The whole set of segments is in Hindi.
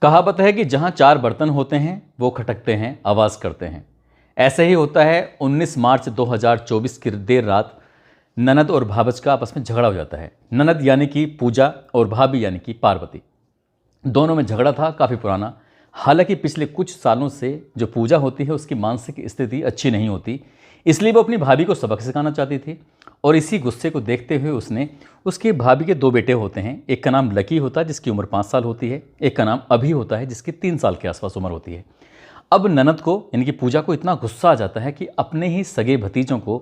कहावत है कि जहां चार बर्तन होते हैं वो खटकते हैं, आवाज़ करते हैं। ऐसे ही होता है। 19 मार्च 2024 की देर रात ननद और भाबज का आपस में झगड़ा हो जाता है। ननद यानी कि पूजा और भाभी यानी कि पार्वती, दोनों में झगड़ा था काफ़ी पुराना। हालांकि पिछले कुछ सालों से जो पूजा होती है उसकी मानसिक स्थिति अच्छी नहीं होती, इसलिए वो अपनी भाभी को सबक सिखाना चाहती थी। और इसी गुस्से को देखते हुए उसने उसकी भाभी के दो बेटे होते हैं। एक का नाम लकी होता है जिसकी उम्र 5 साल होती है, एक का नाम अभी होता है जिसकी 3 साल के आसपास उम्र होती है। अब ननद को यानी कि पूजा को इतना गुस्सा आ जाता है कि अपने ही सगे भतीजों को,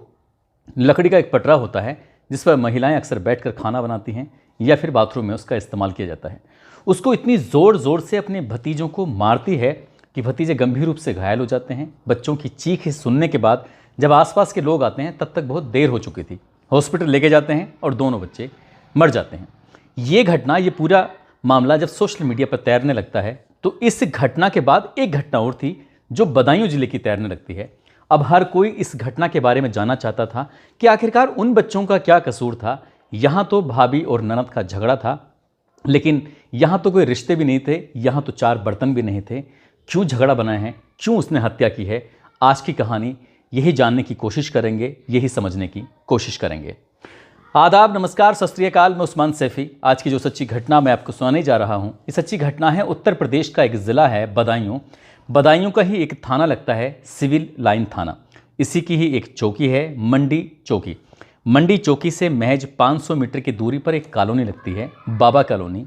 लकड़ी का एक पटरा होता है जिस पर महिलाएं अक्सर बैठकर खाना बनाती हैं या फिर बाथरूम में उसका इस्तेमाल किया जाता है, उसको इतनी ज़ोर ज़ोर से अपने भतीजों को मारती है कि भतीजे गंभीर रूप से घायल हो जाते हैं। बच्चों की चीख सुनने के बाद जब आसपास के लोग आते हैं तब तक बहुत देर हो चुकी थी। हॉस्पिटल लेके जाते हैं और दोनों बच्चे मर जाते हैं। ये घटना, ये पूरा मामला जब सोशल मीडिया पर तैरने लगता है तो इस घटना के बाद एक घटना और थी जो बदायूं जिले की तैरने लगती है। अब हर कोई इस घटना के बारे में जानना चाहता था कि आखिरकार उन बच्चों का क्या कसूर था। यहाँ तो भाभी और ननद का झगड़ा था, लेकिन यहाँ तो कोई रिश्ते भी नहीं थे, यहाँ तो चार बर्तन भी नहीं थे। क्यों झगड़ा बनाए हैं, क्यों उसने हत्या की है, आज की कहानी यही जानने की कोशिश करेंगे, यही समझने की कोशिश करेंगे। आदाब, नमस्कार, सत श्री अकाल। मैं उस्मान सैफी। आज की जो सच्ची घटना मैं आपको सुनाने जा रहा हूँ, ये सच्ची घटना है उत्तर प्रदेश का एक ज़िला है बदायूं। बदायूं का ही एक थाना लगता है सिविल लाइन थाना। इसी की ही एक चौकी है मंडी चौकी। मंडी चौकी से महज 500 मीटर की दूरी पर एक कॉलोनी लगती है, बाबा कॉलोनी।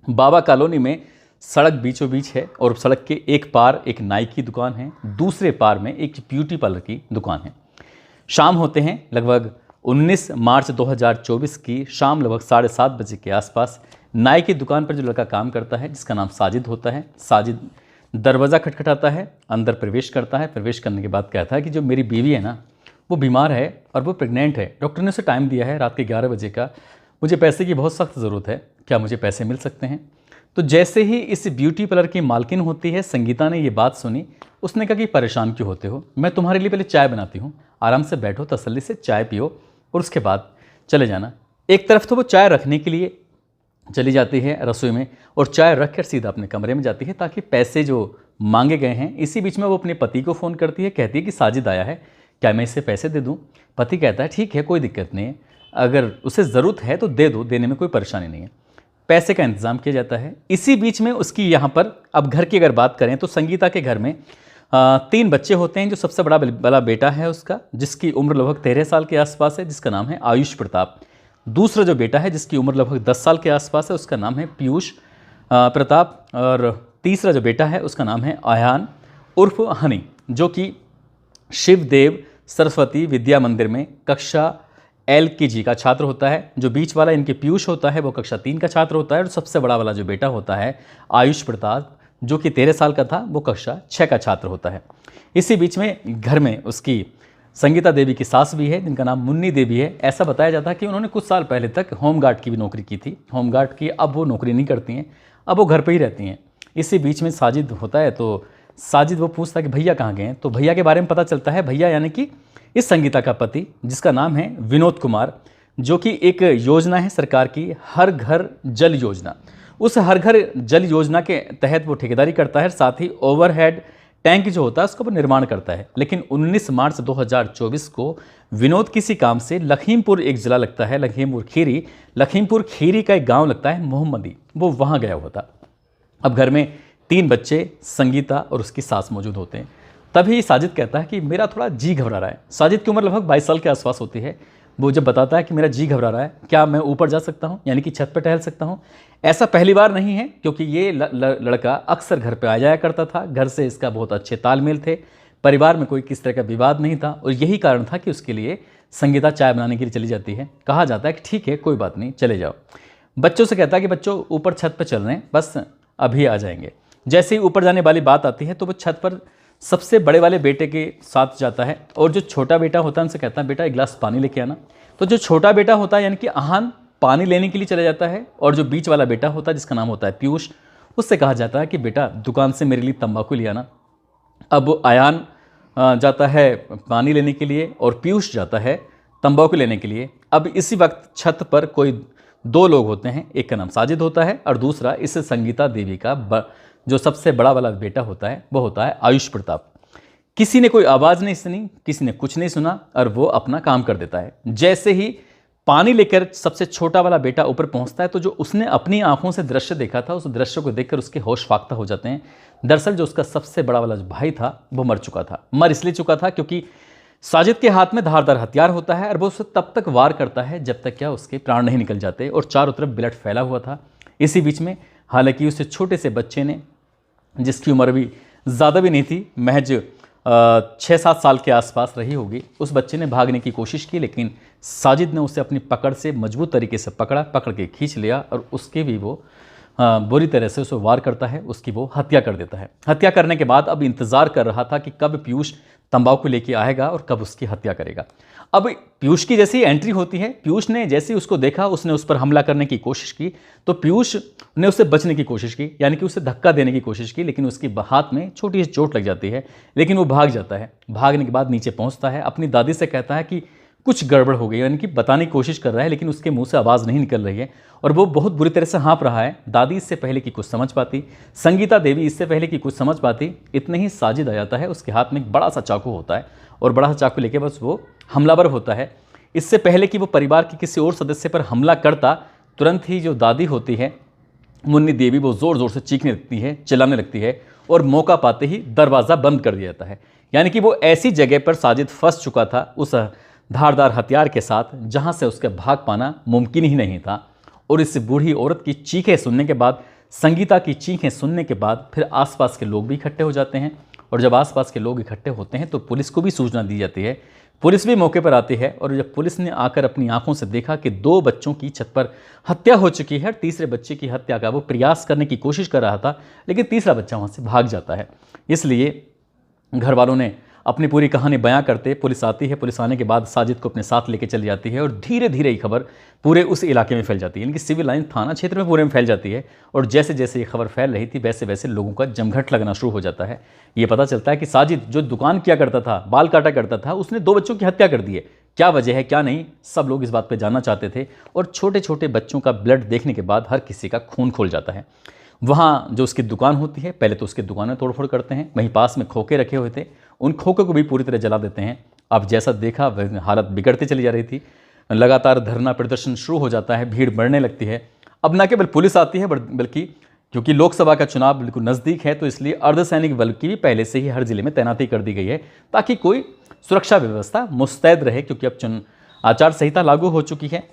बाबा कॉलोनी में सड़क बीचों बीच है और सड़क के एक पार एक नाई की दुकान है, दूसरे पार में एक ब्यूटी पार्लर की दुकान है। शाम होते हैं लगभग 19 मार्च 2024 की शाम लगभग 7:30 बजे के आसपास नाई की दुकान पर जो लड़का काम करता है जिसका नाम साजिद होता है, साजिद दरवाज़ा खटखटाता है, अंदर प्रवेश करता है। प्रवेश करने के बाद कहता है कि जो मेरी बीवी है ना वो बीमार है और वो प्रेग्नेंट है, डॉक्टर ने उसे टाइम दिया है रात के 11 बजे का, मुझे पैसे की बहुत सख्त ज़रूरत है, क्या मुझे पैसे मिल सकते हैं। तो जैसे ही इस ब्यूटी पार्लर की मालकिन होती है संगीता ने ये बात सुनी, उसने कहा कि परेशान क्यों होते हो, मैं तुम्हारे लिए पहले चाय बनाती हूँ, आराम से बैठो, तसल्ली से चाय पियो और उसके बाद चले जाना। एक तरफ तो वो चाय रखने के लिए चली जाती है रसोई में और चाय रख कर सीधा अपने कमरे में जाती है ताकि पैसे जो मांगे गए हैं। इसी बीच में वो अपने पति को फ़ोन करती है, कहती है कि साजिद आया है, क्या मैं इससे पैसे दे दूँ। पति कहता है ठीक है, कोई दिक्कत नहीं है, अगर उसे ज़रूरत है तो दे दो, देने में कोई परेशानी नहीं है। पैसे का इंतज़ाम किया जाता है। इसी बीच में उसकी यहाँ पर अब घर की अगर बात करें तो संगीता के घर में 3 बच्चे होते हैं। जो सबसे बड़ा बेटा है उसका, जिसकी उम्र लगभग 13 साल के आसपास है, जिसका नाम है आयुष प्रताप। दूसरा जो बेटा है जिसकी उम्र लगभग 10 साल के आसपास है, उसका नाम है पीयूष प्रताप। और तीसरा जो बेटा है उसका नाम है आयान उर्फ हनी, जो कि शिवदेव सरस्वती विद्या मंदिर में कक्षा LKG का छात्र होता है। जो बीच वाला इनके पीयूष होता है वो कक्षा 3 का छात्र होता है और सबसे बड़ा वाला जो बेटा होता है आयुष प्रताप, जो कि 13 साल का था, वो कक्षा 6 का छात्र होता है। इसी बीच में घर में उसकी संगीता देवी की सास भी है जिनका नाम मुन्नी देवी है। ऐसा बताया जाता है कि उन्होंने कुछ साल पहले तक होमगार्ड की भी नौकरी की थी, होमगार्ड की, अब वो नौकरी नहीं करती हैं, अब वो घर पर ही रहती हैं। इसी बीच में साजिद होता है तो साजिद वो पूछता है कि भैया कहाँ गए हैं, तो भैया के बारे में पता चलता है। भैया यानी कि इस संगीता का पति, जिसका नाम है विनोद कुमार, जो कि एक योजना है सरकार की, हर घर जल योजना। उस हर घर जल योजना के तहत वो ठेकेदारी करता है, साथ ही ओवरहेड टैंक जो होता है उसका वो निर्माण करता है। लेकिन 19 मार्च 2024 को विनोद किसी काम से लखीमपुर, एक ज़िला लगता है लखीमपुर खीरी का एक गाँव लगता है मोहम्मदी, वो वहाँ गया हुआ था। अब घर में 3 बच्चे, संगीता और उसकी सास मौजूद होते हैं। तभी साजिद कहता है कि मेरा थोड़ा जी घबरा रहा है। साजिद की उम्र लगभग 22 साल के आसपास होती है। वो जब बताता है कि मेरा जी घबरा रहा है, क्या मैं ऊपर जा सकता हूँ, यानी कि छत पर टहल सकता हूँ। ऐसा पहली बार नहीं है क्योंकि ये लड़का अक्सर घर पर आ जाया करता था, घर से इसका बहुत अच्छे तालमेल थे, परिवार में कोई किस तरह का विवाद नहीं था और यही कारण था कि उसके लिए संगीता चाय बनाने के लिए चली जाती है। कहा जाता है कि ठीक है कोई बात नहीं, चले जाओ। बच्चों से कहता है कि बच्चों ऊपर छत पर चल रहे हैं, बस अभी आ जाएंगे। जैसे ही ऊपर जाने वाली बात आती है तो वो छत पर सबसे बड़े वाले बेटे के साथ जाता है और जो छोटा बेटा होता है उनसे कहता है बेटा एक गिलास पानी लेके आना। तो जो छोटा बेटा होता है यानी कि आहान पानी लेने के लिए चला जाता है और जो बीच वाला बेटा होता है जिसका नाम होता है पीयूष, उससे कहा जाता है कि बेटा दुकान से मेरे लिए तंबाकू ले आना। अब आयान जाता है पानी लेने के लिए और पीयूष जाता है तंबाकू लेने के लिए। अब इसी वक्त छत पर कोई दो लोग होते हैं, एक का नाम साजिद होता है और दूसरा इस संगीता देवी का जो सबसे बड़ा वाला बेटा होता है वो होता है आयुष प्रताप। किसी ने कोई आवाज़ नहीं सुनी, किसी ने कुछ नहीं सुना और वो अपना काम कर देता है। जैसे ही पानी लेकर सबसे छोटा वाला बेटा ऊपर पहुंचता है तो जो उसने अपनी आंखों से दृश्य देखा था उस दृश्य को देखकर उसके होश फाख्ता हो जाते हैं। दरअसल जो उसका सबसे बड़ा वाला भाई था वो मर चुका था। मर इसलिए चुका था क्योंकि साजिद के हाथ में धारदार हथियार होता है और वो उसे तब तक वार करता है जब तक क्या उसके प्राण नहीं निकल जाते और चारों तरफ ब्लड फैला हुआ था। इसी बीच में हालांकि उस छोटे से बच्चे ने, जिसकी उम्र भी ज़्यादा भी नहीं थी, महज 6-7 साल के आसपास रही होगी, उस बच्चे ने भागने की कोशिश की, लेकिन साजिद ने उसे अपनी पकड़ से मजबूत तरीके से पकड़ के खींच लिया और उसके भी वो बुरी तरह से उसे वार करता है, उसकी वो हत्या कर देता है। हत्या करने के बाद अब इंतज़ार कर रहा था कि कब पीयूष तंबाकू लेके आएगा और कब उसकी हत्या करेगा। अब पीयूष की जैसी एंट्री होती है, पीयूष ने जैसे ही उसको देखा उसने उस पर हमला करने की कोशिश की, तो पीयूष ने उससे बचने की कोशिश की, यानी कि उसे धक्का देने की कोशिश की, लेकिन उसके हाथ में छोटी सी चोट लग जाती है, लेकिन वो भाग जाता है। भागने के बाद नीचे पहुंचता है, अपनी दादी से कहता है कि कुछ गड़बड़ हो गई, यानी कि बताने की कोशिश कर रहा है लेकिन उसके मुंह से आवाज़ नहीं निकल रही है और वो बहुत बुरी तरह से हाँफ रहा है। दादी इससे पहले कि कुछ समझ पाती, संगीता देवी इससे पहले कि कुछ समझ पाती, इतने ही साजिद आ जाता है। उसके हाथ में एक बड़ा सा चाकू होता है और बड़ा सा चाकू लेके बस वो हमलावर होता है। इससे पहले कि वो परिवार के किसी और सदस्य पर हमला करता, तुरंत ही जो दादी होती है मुन्नी देवी, वो ज़ोर ज़ोर से चीखने लगती है, चिल्लाने लगती है और मौका पाते ही दरवाज़ा बंद कर दिया जाता है। यानी कि वो ऐसी जगह पर साजिद फंस चुका था उस धारदार हथियार के साथ जहां से उसका भाग पाना मुमकिन ही नहीं था। और इस बूढ़ी औरत की चीखें सुनने के बाद, संगीता की चीखें सुनने के बाद फिर आसपास के लोग भी इकट्ठे हो जाते हैं और जब आसपास के लोग इकट्ठे होते हैं तो पुलिस को भी सूचना दी जाती है। पुलिस भी मौके पर आती है और जब पुलिस ने आकर अपनी आंखों से देखा कि 2 बच्चों की छत पर हत्या हो चुकी है, तीसरे बच्चे की हत्या का वो प्रयास करने की कोशिश कर रहा था, लेकिन तीसरा बच्चा वहाँ से भाग जाता है। इसलिए घर वालों ने अपनी पूरी कहानी बयां करते, पुलिस आती है। पुलिस आने के बाद साजिद को अपने साथ लेके चली जाती है और धीरे धीरे ये खबर पूरे उस इलाके में फैल जाती है, यानी कि सिविल लाइन थाना क्षेत्र में पूरे में फैल जाती है। और जैसे जैसे ये खबर फैल रही थी वैसे वैसे लोगों का जमघट लगना शुरू हो जाता है। ये पता चलता है कि साजिद जो दुकान किया करता था, बाल काटा करता था, उसने 2 बच्चों की हत्या कर दी है। क्या वजह है क्या नहीं, सब लोग इस बात पर जानना चाहते थे और छोटे छोटे बच्चों का ब्लड देखने के बाद हर किसी का खून खोल जाता है। वहाँ जो उसकी दुकान होती है, पहले तो उसकी दुकान में तोड़फोड़ करते हैं, वहीं पास में खोखे रखे हुए थे, उन खोखों को भी पूरी तरह जला देते हैं। अब जैसा देखा हालत बिगड़ती चली जा रही थी, लगातार धरना प्रदर्शन शुरू हो जाता है, भीड़ बढ़ने लगती है। अब न केवल पुलिस आती है बल्कि क्योंकि लोकसभा का चुनाव बिल्कुल नज़दीक है तो इसलिए अर्धसैनिक बल की भी पहले से ही हर जिले में तैनाती कर दी गई है ताकि कोई सुरक्षा व्यवस्था मुस्तैद रहे, क्योंकि अब आचार संहिता लागू हो चुकी है।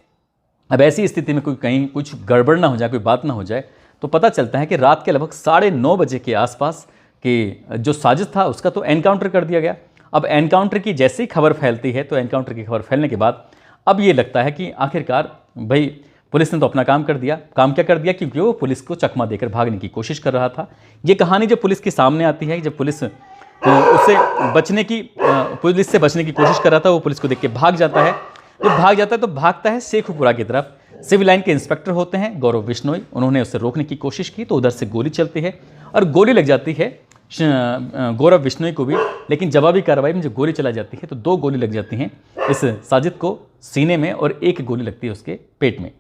अब ऐसी स्थिति में कोई कहीं कुछ गड़बड़ ना हो जाए, कोई बात ना हो जाए, तो पता चलता है कि रात के लगभग 9:30 बजे के आसपास कि जो साजिद था उसका तो एनकाउंटर कर दिया गया। अब एनकाउंटर की जैसे ही खबर फैलती है तो एनकाउंटर की खबर फैलने के बाद अब ये लगता है कि आखिरकार भाई पुलिस ने तो अपना काम कर दिया। काम क्या कर दिया, क्योंकि वो पुलिस को चकमा देकर भागने की कोशिश कर रहा था। ये कहानी जब पुलिस के सामने आती है, जब पुलिस पुलिस से बचने की कोशिश कर रहा था, वो पुलिस को देख के भाग जाता है। जब भाग जाता है तो भागता है शेखुपुरा की तरफ। सिविल लाइन के इंस्पेक्टर होते हैं गौरव बिश्नोई, उन्होंने उसे रोकने की कोशिश की तो उधर से गोली चलती है और गोली लग जाती है गौरव बिश्नोई को भी, लेकिन जवाबी कार्रवाई में जब गोली चला जाती है तो 2 गोली लग जाती हैं इस साजिद को सीने में और 1 गोली लगती है उसके पेट में।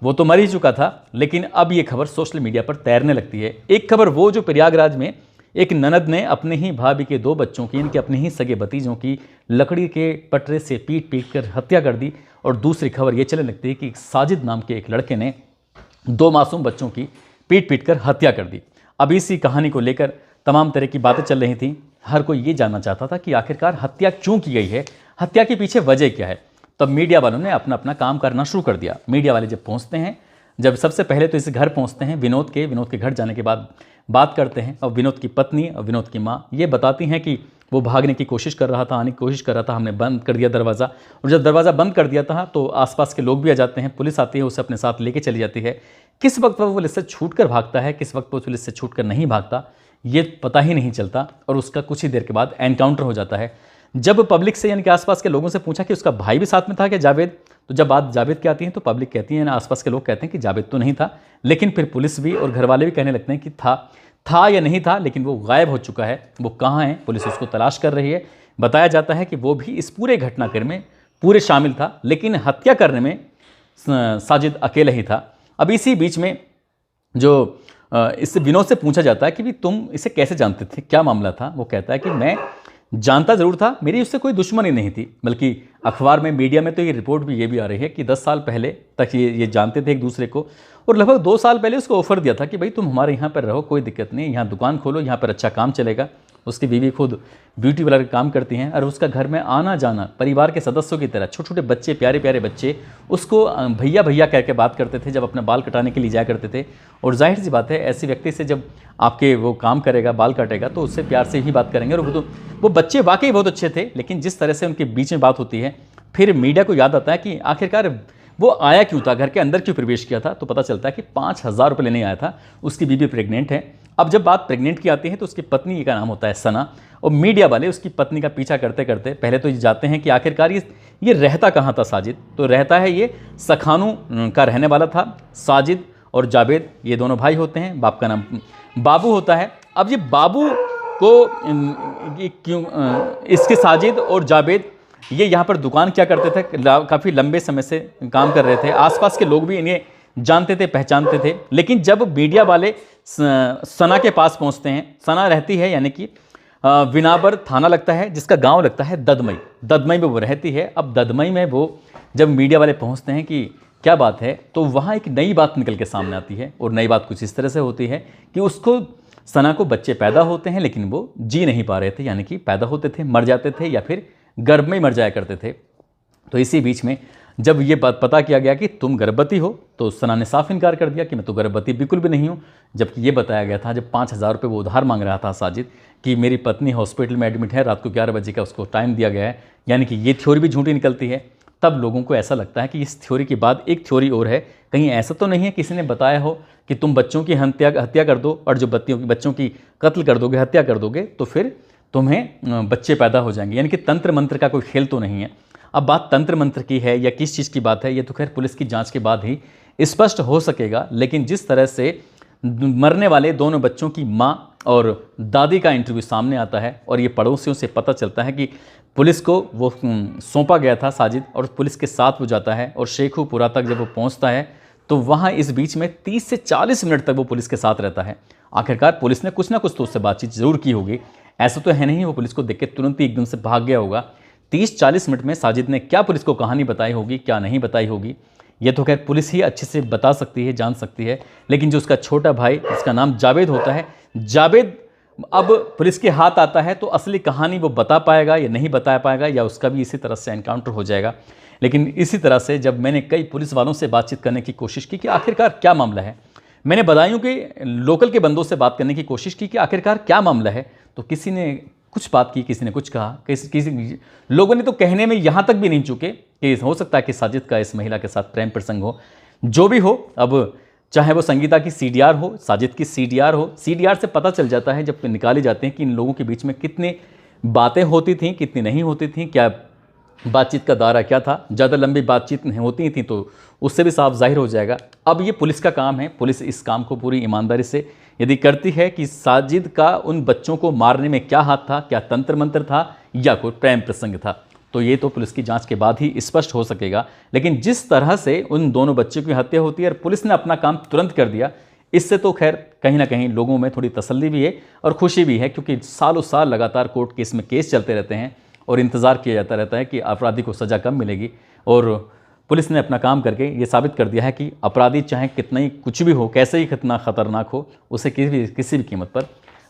वो तो मर ही चुका था, लेकिन अब ये खबर सोशल मीडिया पर तैरने लगती है। एक खबर वो जो प्रयागराज में एक ननद ने अपने ही भाभी के 2 बच्चों की, इनके अपने ही सगे भतीजों की लकड़ी के पटरे से पीट पीट कर हत्या कर दी। और दूसरी खबर ये चलने लगती है कि साजिद नाम के एक लड़के ने 2 मासूम बच्चों की पीट पीट कर हत्या कर दी। अब इसी कहानी को लेकर तमाम तरह की बातें चल रही थीं। हर कोई ये जानना चाहता था कि आखिरकार हत्या क्यों की गई है, हत्या के पीछे वजह क्या है। तब मीडिया वालों ने अपना अपना काम करना शुरू कर दिया। मीडिया वाले जब पहुंचते हैं, जब सबसे पहले तो इस घर पहुंचते हैं विनोद के घर जाने के बाद बात करते हैं और विनोद की पत्नी और विनोद की माँ ये बताती हैं कि वो भागने की कोशिश कर रहा था, आने की कोशिश कर रहा था, हमने बंद कर दिया दरवाज़ा। और जब दरवाज़ा बंद कर दिया था तो आसपास के लोग भी आ जाते हैं, पुलिस आती है, उसे अपने साथ लेके चली जाती है। किस वक्त वो पुलिस से छूट कर भागता है, किस वक्त वो पुलिस से छूट कर नहीं भागता, ये पता ही नहीं चलता। और उसका कुछ ही देर के बाद एनकाउंटर हो जाता है। जब पब्लिक से यानी कि आसपास के लोगों से पूछा कि उसका भाई भी साथ में था क्या, जावेद, तो जब बात जावेद की आती है तो पब्लिक कहती है ना, आसपास के लोग कहते हैं कि जावेद तो नहीं था, लेकिन फिर पुलिस भी और घर वाले भी कहने लगते हैं कि था या नहीं था, लेकिन वो गायब हो चुका है, वो कहाँ है, पुलिस उसको तलाश कर रही है। बताया जाता है कि वो भी इस पूरे घटनाक्रम में पूरे शामिल था, लेकिन हत्या करने में साजिद अकेला ही था। अब इसी बीच में जो इस विनोद से पूछा जाता है कि भी तुम इसे कैसे जानते थे, क्या मामला था। वो कहता है कि मैं जानता ज़रूर था, मेरी उससे कोई दुश्मनी नहीं थी, बल्कि अखबार में, मीडिया में तो ये रिपोर्ट भी ये भी आ रही है कि 10 साल पहले तक ये जानते थे एक दूसरे को, और लगभग 2 साल पहले उसको ऑफर दिया था कि भाई तुम हमारे यहाँ पर रहो, कोई दिक्कत नहीं, यहाँ दुकान खोलो, यहाँ पर अच्छा काम चलेगा। उसकी बीवी खुद ब्यूटी पार्लर का काम करती हैं और उसका घर में आना जाना परिवार के सदस्यों की तरह, छोटे छोटे बच्चे, प्यारे प्यारे बच्चे उसको भैया भैया कह के बात करते थे जब अपने बाल कटाने के लिए जाया करते थे। और जाहिर सी बात है, ऐसे व्यक्ति से जब आपके वो काम करेगा, बाल काटेगा, तो उससे प्यार से ही बात करेंगे। और वो बच्चे वाकई बहुत अच्छे थे, लेकिन जिस तरह से उनके बीच में बात होती है, फिर मीडिया को याद आता है कि आखिरकार वो आया क्यों था, घर के अंदर क्यों प्रवेश किया था। तो पता चलता है कि 5,000 रुपये लेने आया था, उसकी बीवी प्रेग्नेंट है। अब जब बात प्रेग्नेंट की आती है तो उसकी पत्नी का नाम होता है सना, और मीडिया वाले उसकी पत्नी का पीछा करते करते पहले तो ये जाते हैं कि आखिरकार ये रहता कहाँ था साजिद। तो रहता है ये सखानू का रहने वाला था। साजिद और जावेद ये दोनों भाई होते हैं, बाप का नाम बाबू होता है। अब ये बाबू को क्यों इसके साजिद और जावेद ये यहाँ पर दुकान क्या करते थे, काफ़ी लंबे समय से काम कर रहे थे, आसपास के लोग भी इन्हें जानते थे, पहचानते थे। लेकिन जब मीडिया वाले सना के पास पहुँचते हैं, सना रहती है यानी कि विनाबर थाना लगता है, जिसका गांव लगता है ददमई में वो रहती है। अब ददमई में वो जब मीडिया वाले पहुंचते हैं कि क्या बात है, तो वहाँ एक नई बात निकल के सामने आती है। और नई बात कुछ इस तरह से होती है कि उसको सना को बच्चे पैदा होते हैं, लेकिन वो जी नहीं पा रहे थे, यानी कि पैदा होते थे, मर जाते थे, या फिर गर्भ में ही मर जाया करते थे। तो इसी बीच में जब ये बात पता किया गया कि तुम गर्भवती हो, तो सना ने साफ इनकार कर दिया कि मैं तो गर्भवती बिल्कुल भी नहीं हूँ। जबकि ये बताया गया था, जब 5,000 रुपये वो उधार मांग रहा था साजिद, कि मेरी पत्नी हॉस्पिटल में एडमिट है, रात को 11 बजे का उसको टाइम दिया गया है, यानी कि ये थ्योरी भी झूठी निकलती है। तब लोगों को ऐसा लगता है कि इस थ्योरी के बाद एक थ्योरी और है, कहीं ऐसा तो नहीं है किसी ने बताया हो कि तुम बच्चों की हत्या कर दो, और जो बच्चों की कत्ल कर दोगे, हत्या कर दोगे, तो फिर तुम्हें बच्चे पैदा हो जाएंगे। यानी कि तंत्र मंत्र का कोई खेल तो नहीं है। अब बात तंत्र मंत्र की है या किस चीज़ की बात है, ये तो खैर पुलिस की जांच के बाद ही स्पष्ट हो सकेगा। लेकिन जिस तरह से मरने वाले दोनों बच्चों की माँ और दादी का इंटरव्यू सामने आता है, और ये पड़ोसियों से पता चलता है कि पुलिस को वो सौंपा गया था साजिद, और पुलिस के साथ वो जाता है, और शेखुपुरा तक जब वो पहुँचता है तो वहाँ इस बीच में 30 से 40 मिनट तक वो पुलिस के साथ रहता है। आखिरकार पुलिस ने कुछ ना कुछ तो उससे बातचीत जरूर की होगी, ऐसा तो है नहीं वो पुलिस को देख के तुरंत ही एकदम से भाग गया होगा। 30-40 मिनट में साजिद ने क्या पुलिस को कहानी बताई होगी, क्या नहीं बताई होगी, ये तो खैर पुलिस ही अच्छे से बता सकती है, जान सकती है। लेकिन जो उसका छोटा भाई, जिसका नाम जावेद होता है, जावेद अब पुलिस के हाथ आता है, तो असली कहानी वो बता पाएगा या नहीं बता पाएगा, या उसका भी इसी तरह से एनकाउंटर हो जाएगा। लेकिन इसी तरह से जब मैंने कई पुलिस वालों से बातचीत करने की कोशिश की कि आखिरकार क्या मामला है, मैंने बदायूं के लोकल के बंदों से बात करने की कोशिश की कि आखिरकार क्या मामला है, तो किसी ने कुछ बात की, किसी ने कुछ कहा, किसी लोगों ने तो कहने में यहाँ तक भी नहीं चुके कि हो सकता है कि साजिद का इस महिला के साथ प्रेम प्रसंग हो। जो भी हो, अब चाहे वो संगीता की सीडीआर हो, साजिद की सीडीआर हो, सीडीआर से पता चल जाता है जब निकाले जाते हैं कि इन लोगों के बीच में कितनी बातें होती थीं, कितनी नहीं होती थीं, क्या बातचीत का दायरा क्या था। ज़्यादा लंबी बातचीत नहीं होती थी तो उससे भी साफ जाहिर हो जाएगा। अब ये पुलिस का काम है, पुलिस इस काम को पूरी ईमानदारी से यदि करती है कि साजिद का उन बच्चों को मारने में क्या हाथ था, क्या तंत्र मंत्र था या कोई प्रेम प्रसंग था, तो ये तो पुलिस की जांच के बाद ही स्पष्ट हो सकेगा। लेकिन जिस तरह से उन दोनों बच्चों की हत्या होती है और पुलिस ने अपना काम तुरंत कर दिया, इससे तो खैर कहीं ना कहीं लोगों में थोड़ी तसल्ली भी है और खुशी भी है, क्योंकि सालों साल लगातार कोर्ट केस में केस चलते रहते हैं और इंतज़ार किया जाता रहता है कि अपराधी को सज़ा कब मिलेगी। और पुलिस ने अपना काम करके ये साबित कर दिया है कि अपराधी चाहे कितना ही कुछ भी हो, कैसे ही कितना खतरनाक हो, उसे किसी भी कीमत पर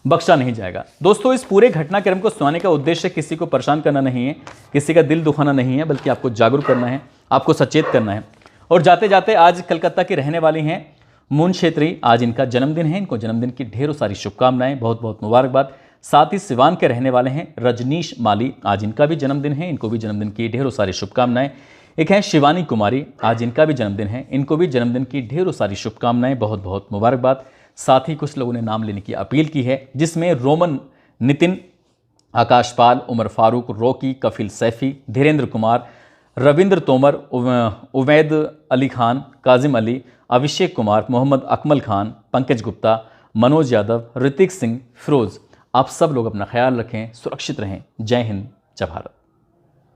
बख्शा नहीं जाएगा। दोस्तों, इस पूरे घटनाक्रम को सुनाने का उद्देश्य किसी को परेशान करना नहीं है, किसी का दिल दुखाना नहीं है, बल्कि आपको जागरूक करना है, आपको सचेत करना है। और जाते जाते आज कलकत्ता की रहने वाली हैं मून छेत्री, आज इनका जन्मदिन है, इनको जन्मदिन की ढेरों सारी शुभकामनाएं, बहुत बहुत मुबारकबाद। साथ ही सिवान के रहने वाले हैं रजनीश माली, आज इनका भी जन्मदिन है, इनको भी जन्मदिन की ढेरों सारी शुभकामनाएं। एक है शिवानी कुमारी, आज इनका भी जन्मदिन है, इनको भी जन्मदिन की ढेरों सारी शुभकामनाएं, बहुत बहुत मुबारकबाद। साथ ही कुछ लोगों ने नाम लेने की अपील की है, जिसमें रोमन, नितिन, आकाश पाल, उमर फारूक, रॉकी, कफिल सैफी, धीरेन्द्र कुमार, रविंद्र तोमर, उवैद अली खान, काजिम अली, अभिषेक कुमार, मोहम्मद अकमल खान, पंकज गुप्ता, मनोज यादव, ऋतिक सिंह, फिरोज। आप सब लोग अपना ख्याल रखें, सुरक्षित रहें। जय हिंद, जय भारत।